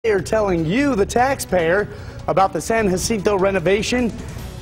They're telling you, the taxpayer, about the San Jacinto renovation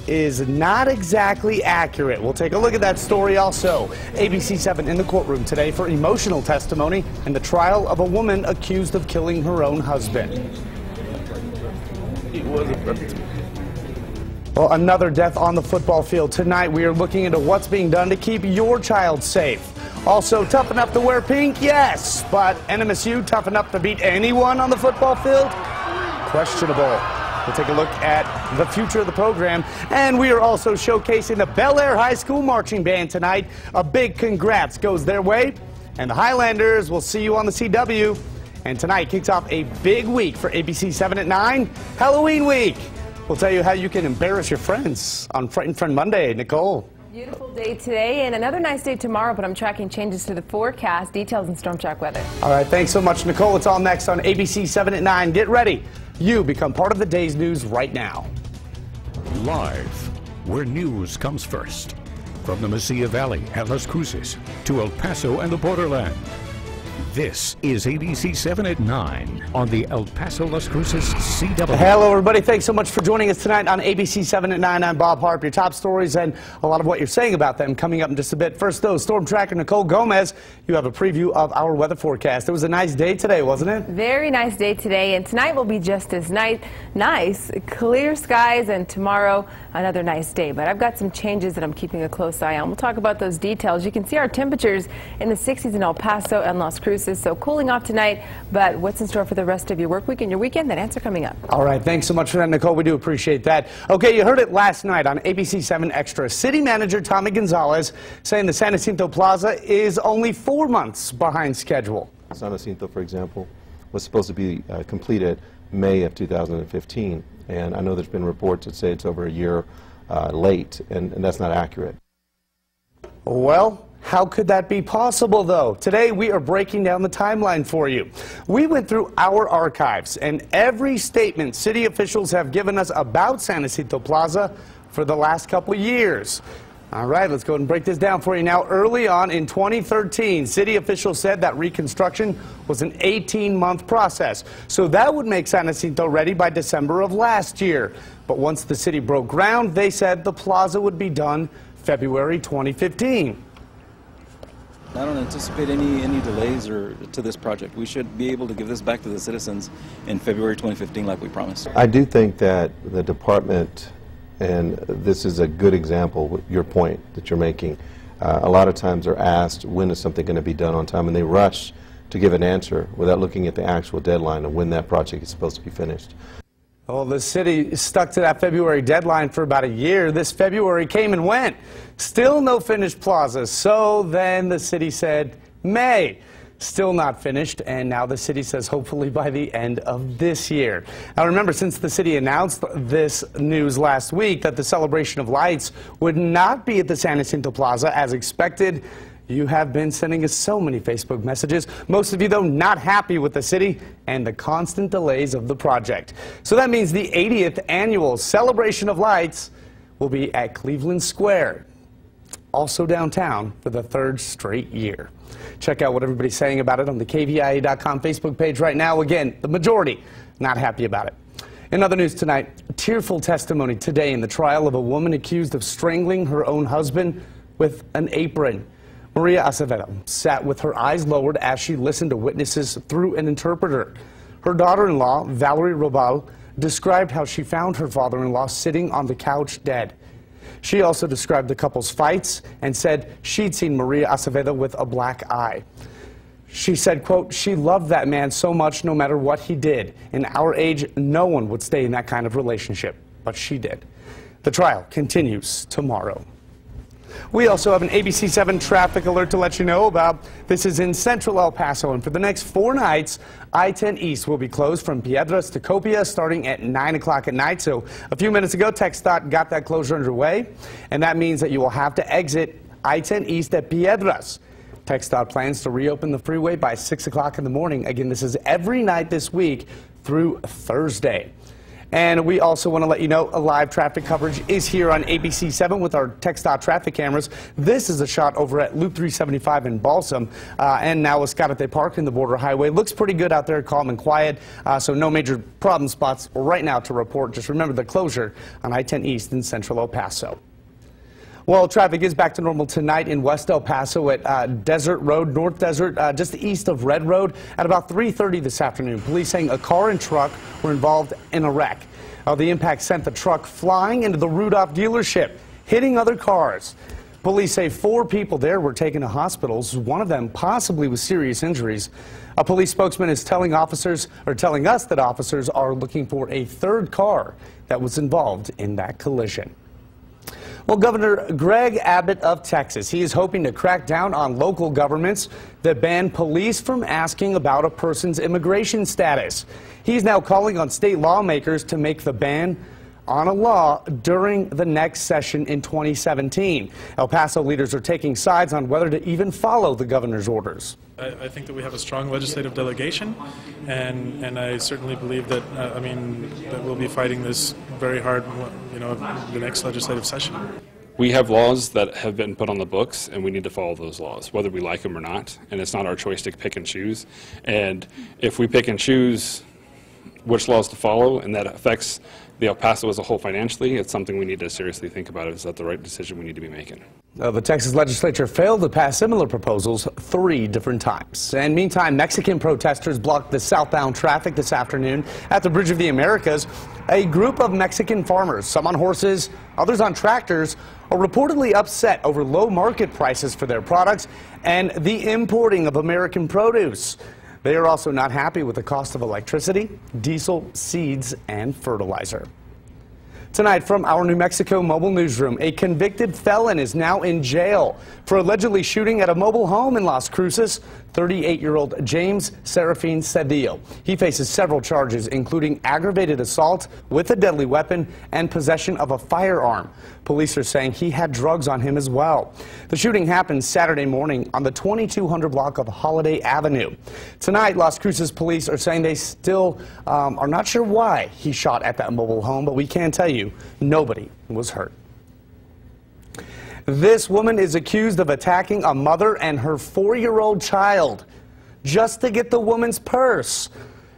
is not exactly accurate. We'll take a look at that story also. ABC-7 in the courtroom today for emotional testimony in the trial of a woman accused of killing her own husband. Well, another death on the football field. Tonight we are looking into what's being done to keep your child safe. Also, tough enough to wear pink? Yes. But NMSU tough enough to beat anyone on the football field? Questionable. We'll take a look at the future of the program. And we are also showcasing the Bel Air High School Marching Band tonight. A big congrats goes their way. And the Highlanders will see you on the CW. And tonight kicks off a big week for ABC-7 at 9, Halloween week. We'll tell you how you can embarrass your friends on Frightened Friend Monday. Nichole. Beautiful day today and another nice day tomorrow, but I'm tracking changes to the forecast. Details in Storm Track weather. All right, thanks so much, Nichole. It's all next on ABC-7 at 9. Get ready. You become part of the day's news right now. Live, where news comes first. From the Mesilla Valley and Las Cruces to El Paso and the borderland. This is ABC-7 at 9 on the El Paso Las Cruces CW. Hello, everybody. Thanks so much for joining us tonight on ABC-7 at 9. I'm Bob Harp. Your top stories and a lot of what you're saying about them coming up in just a bit. First, though, Storm Tracker Nichole Gomez, you have a preview of our weather forecast. It was a nice day today, wasn't it? Very nice day today, and tonight will be just as nice. Clear skies, and tomorrow another nice day. But I've got some changes that I'm keeping a close eye on. We'll talk about those details. You can see our temperatures in the 60s in El Paso and Las Cruces. So cooling off tonight, but what's in store for the rest of your work week and your weekend? That answer coming up. All right, thanks so much for that, Nichole. We do appreciate that. Okay, you heard it last night on ABC-7 Extra. City Manager Tommy Gonzalez saying the San Jacinto Plaza is only 4 months behind schedule. San Jacinto, for example, was supposed to be completed May of 2015, and I know there's been reports that say it's over a year late, and that's not accurate. Well, how could that be possible, though? Today, we are breaking down the timeline for you. We went through our archives, and every statement city officials have given us about San Jacinto Plaza for the last couple of years. All right, let's go ahead and break this down for you now. Early on in 2013, city officials said that reconstruction was an 18-month process. So that would make San Jacinto ready by December of last year. But once the city broke ground, they said the plaza would be done February 2015. I don't anticipate any delays to this project. We should be able to give this back to the citizens in February 2015 like we promised. I do think that the department, and this is a good example, your point that you're making, a lot of times are asked when is something going to be done on time, and they rush to give an answer without looking at the actual deadline of when that project is supposed to be finished. Well, the city stuck to that February deadline for about a year. This February came and went. Still no finished plaza. So then the city said May. Still not finished. And now the city says hopefully by the end of this year. Now remember, since the city announced this news last week that the celebration of lights would not be at the San Jacinto Plaza as expected, you have been sending us so many Facebook messages. Most of you, though, not happy with the city and the constant delays of the project. So that means the 80th annual celebration of lights will be at Cleveland Square, also downtown, for the 3rd straight year. Check out what everybody's saying about it on the KVIA.com Facebook page right now. Again, the majority not happy about it. In other news tonight, tearful testimony today in the trial of a woman accused of strangling her own husband with an apron. Maria Acevedo sat with her eyes lowered as she listened to witnesses through an interpreter. Her daughter-in-law, Valerie Robal, described how she found her father-in-law sitting on the couch dead. She also described the couple's fights and said she'd seen Maria Acevedo with a black eye. She said, quote, she loved that man so much no matter what he did. In our age, no one would stay in that kind of relationship, but she did. The trial continues tomorrow. We also have an ABC-7 traffic alert to let you know about. This is in central El Paso, and for the next 4 nights, I-10 East will be closed from Piedras to Copia starting at 9 o'clock at night. So a few minutes ago, TxDOT got that closure underway, and that means that you will have to exit I-10 East at Piedras. TxDOT plans to reopen the freeway by 6 o'clock in the morning. Again, this is every night this week through Thursday. And we also want to let you know a live traffic coverage is here on ABC-7 with our TxDOT traffic cameras. This is a shot over at Loop 375 in Balsam and now Escalante Park in the border highway. Looks pretty good out there, calm and quiet, so no major problem spots right now to report. Just remember the closure on I-10 East in central El Paso. Well, traffic is back to normal tonight in West El Paso at Desert Road, North Desert, just east of Red Road at about 3:30 this afternoon. Police saying a car and truck were involved in a wreck. The impact sent the truck flying into the Rudolph dealership, hitting other cars. Police say 4 people there were taken to hospitals, one of them possibly with serious injuries. A police spokesman is telling us that officers are looking for a third car that was involved in that collision. Well, Governor Greg Abbott of Texas, he is hoping to crack down on local governments that ban police from asking about a person's immigration status. He's now calling on state lawmakers to make the ban on a law during the next session in 2017. El Paso leaders are taking sides on whether to even follow the governor's orders. I think that we have a strong legislative delegation, and I certainly believe that that we'll be fighting this very hard, the next legislative session. We have laws that have been put on the books, and we need to follow those laws, whether we like them or not. And it's not our choice to pick and choose. And if we pick and choose which laws to follow, and that affects the El Paso as a whole financially, it's something we need to seriously think about. Is that the right decision we need to be making? The Texas legislature failed to pass similar proposals 3 different times. And meantime, Mexican protesters blocked the southbound traffic this afternoon at the Bridge of the Americas. A group of Mexican farmers, some on horses, others on tractors, are reportedly upset over low market prices for their products and the importing of American produce. They are also not happy with the cost of electricity, diesel, seeds, and fertilizer. Tonight, from our New Mexico mobile newsroom, a convicted felon is now in jail for allegedly shooting at a mobile home in Las Cruces. 38-year-old James Serafin Cedillo. He faces several charges, including aggravated assault with a deadly weapon and possession of a firearm. Police are saying he had drugs on him as well. The shooting happened Saturday morning on the 2200 block of Holiday Avenue. Tonight, Las Cruces police are saying they still are not sure why he shot at that mobile home, but we can tell you nobody was hurt. This woman is accused of attacking a mother and her 4-year-old child just to get the woman's purse.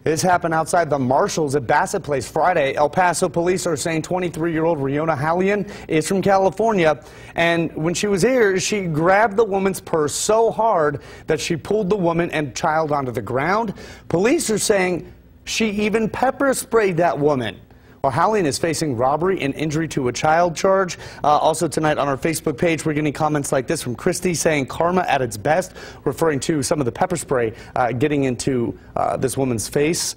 This happened outside the Marshalls at Bassett Place Friday. El Paso police are saying 23-year-old Riona Hallian is from California, and when she was here, she grabbed the woman's purse so hard that she pulled the woman and child onto the ground. Police are saying she even pepper sprayed that woman. Well, Hallian is facing robbery and injury to a child charge. Also tonight on our Facebook page, we're getting comments like this from Christy saying karma at its best, referring to some of the pepper spray getting into this woman's face,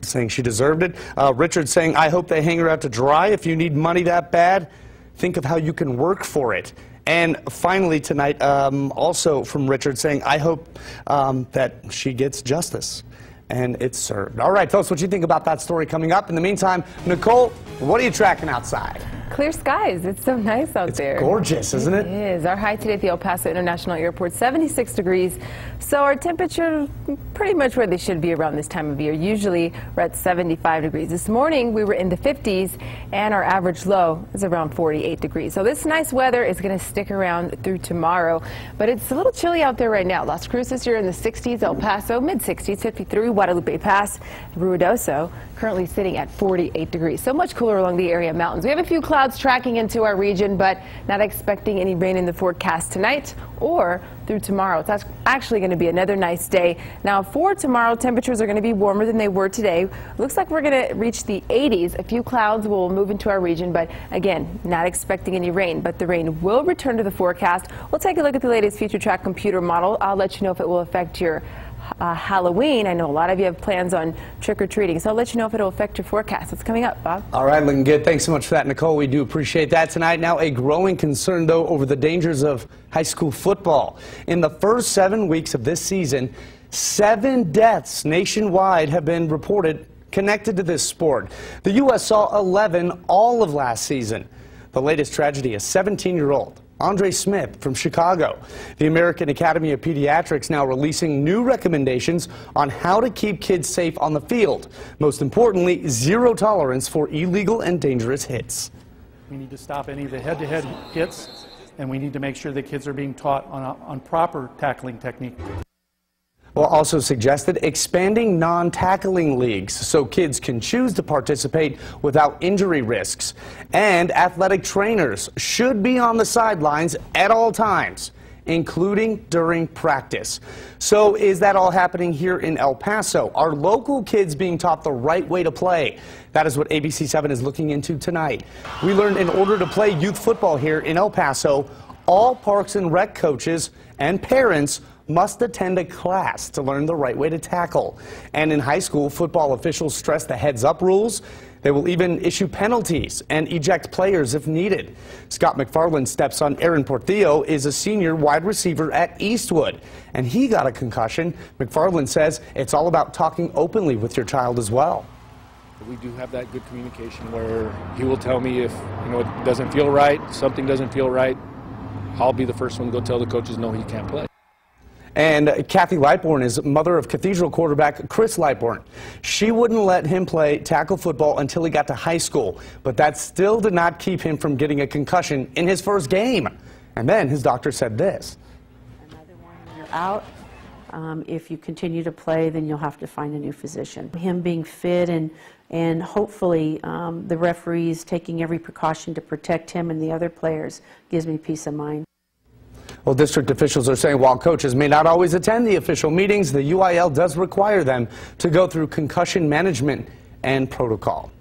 saying she deserved it. Richard saying, I hope they hang her out to dry. If you need money that bad, think of how you can work for it. And finally tonight, also from Richard saying, I hope that she gets justice and it's served. All right, folks, what do you think about that story coming up? In the meantime, Nicole, what are you tracking outside? Clear skies. It's so nice out there. It's gorgeous, isn't it? It is. Our high today at the El Paso International Airport, 76 degrees. So our temperature pretty much where they should be around this time of year. Usually we're at 75 degrees. This morning we were in the 50s and our average low is around 48 degrees. So this nice weather is going to stick around through tomorrow, but it's a little chilly out there right now. Las Cruces here in the 60s, El Paso mid-60s, 53, Guadalupe Pass, Ruidoso currently sitting at 48 degrees. So much cooler along the area mountains. We have a few clouds tracking into our region, but not expecting any rain in the forecast tonight or through tomorrow. It's actually going to be another nice day. Now for tomorrow, temperatures are going to be warmer than they were today. Looks like we're going to reach the 80s. A few clouds will move into our region, but again, not expecting any rain, but the rain will return to the forecast. We'll take a look at the latest future track computer model. I'll let you know if it will affect your Halloween. I know a lot of you have plans on trick-or-treating, so I'll let you know if it'll affect your forecast. What's coming up, Bob? All right, looking good. Thanks so much for that, Nicole. We do appreciate that tonight. Now, a growing concern, though, over the dangers of high school football. In the first 7 weeks of this season, 7 deaths nationwide have been reported connected to this sport. The U.S. saw 11 all of last season. The latest tragedy, a 17-year-old Andre Smith from Chicago. The American Academy of Pediatrics now releasing new recommendations on how to keep kids safe on the field. Most importantly, zero tolerance for illegal and dangerous hits. We need to stop any of the head-to-head hits, and we need to make sure that kids are being taught on proper tackling technique. Well, also suggested expanding non-tackling leagues so kids can choose to participate without injury risks. And athletic trainers should be on the sidelines at all times, including during practice. So is that all happening here in El Paso? Are local kids being taught the right way to play? That is what ABC-7 is looking into tonight. We learned in order to play youth football here in El Paso, all Parks and Rec coaches and parents must attend a class to learn the right way to tackle. And in high school, football officials stress the heads-up rules. They will even issue penalties and eject players if needed. Scott McFarland's stepson, Aaron Portillo, is a senior wide receiver at Eastwood, and he got a concussion. McFarland says it's all about talking openly with your child as well. We do have that good communication where he will tell me if it doesn't feel right, something doesn't feel right. I'll be the first one to go tell the coaches no, he can't play. And Kathy Lightbourne is mother of Cathedral quarterback Chris Lightbourne. She wouldn't let him play tackle football until he got to high school, but that still did not keep him from getting a concussion in his first game. And then his doctor said this. Another one, you're out. If you continue to play, then you'll have to find a new physician. Him being fit and hopefully the referees taking every precaution to protect him and the other players gives me peace of mind. Well, district officials are saying while coaches may not always attend the official meetings, the UIL does require them to go through concussion management and protocol.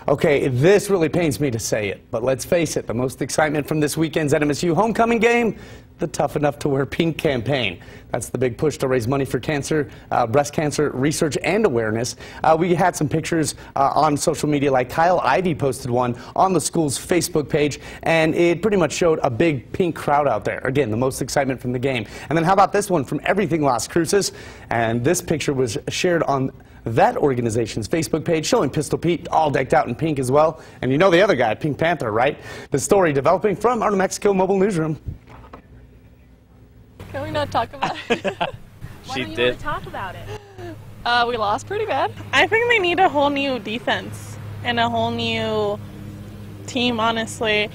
Okay, this really pains me to say it, but let's face it, the most excitement from this weekend's NMSU homecoming game, the Tough Enough to Wear Pink campaign. That's the big push to raise money for cancer, breast cancer research and awareness. We had some pictures on social media, like Kyle Ivey posted one on the school's Facebook page, and it pretty much showed a big pink crowd out there. Again, the most excitement from the game. And then how about this one from Everything Las Cruces? And this picture was shared on that organization's Facebook page, showing Pistol Pete all decked out in pink as well. And you know the other guy, Pink Panther, right? The story developing from our New Mexico mobile newsroom. Can we not talk about it? Why don't you want to talk about it? We lost pretty bad. I think they need a whole new defense and a whole new team, honestly.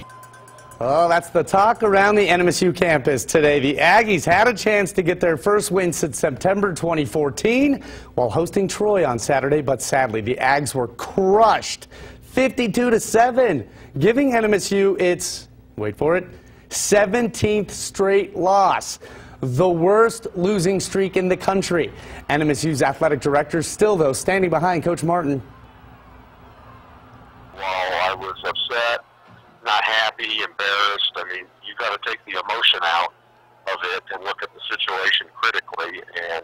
Oh, that's the talk around the NMSU campus today. The Aggies had a chance to get their first win since September 2014 while hosting Troy on Saturday, but sadly the Ags were crushed 52-7, giving NMSU its, wait for it, 17th straight loss. The worst losing streak in the country. NMSU's athletic director still, though, standing behind Coach Martin. Well, I was upset, not happy, embarrassed. I mean, you got to take the emotion out of it and look at the situation critically, and,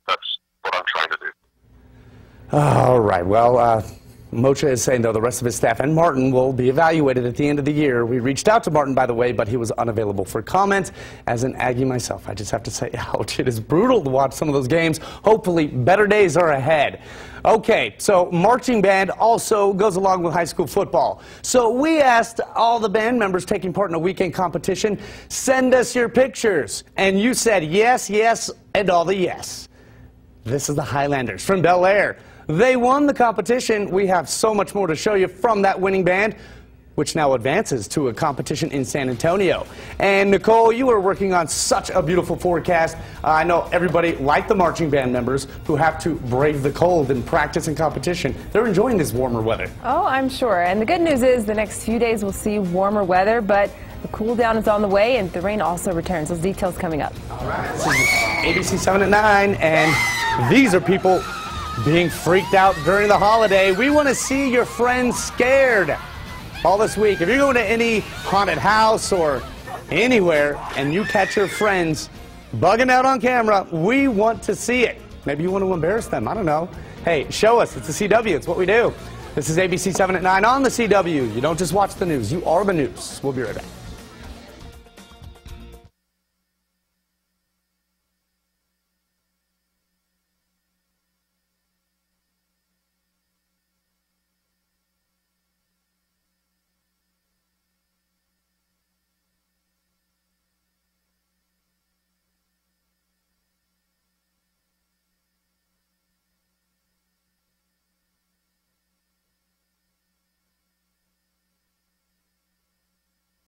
that's what I'm trying to do. All right, well, Mocha is saying, though, the rest of his staff and Martin will be evaluated at the end of the year. We reached out to Martin, by the way, but he was unavailable for comment. As an Aggie myself, I just have to say, ouch, it is brutal to watch some of those games. Hopefully, better days are ahead. Okay, so marching band also goes along with high school football. So we asked all the band members taking part in a weekend competition, send us your pictures. And you said yes, yes, and all the yes. This is the Highlanders from Bel Air. They won the competition. We have so much more to show you from that winning band, which now advances to a competition in San Antonio. And Nichole, you were working on such a beautiful forecast. I know everybody, like the marching band members, who have to brave the cold and practice in competition, they're enjoying this warmer weather. Oh, I'm sure. And the good news is the next few days we'll see warmer weather, but the cool down is on the way and the rain also returns. Those details coming up. All right, this is ABC-7 at 9, and these are people being freaked out during the holiday. We want to see your friends scared all this week. If you're going to any haunted house or anywhere and you catch your friends bugging out on camera, we want to see it. Maybe you want to embarrass them. I don't know. Hey, show us. It's the CW. It's what we do. This is ABC 7 at 9 on the CW. You don't just watch the news. You are the news. We'll be right back.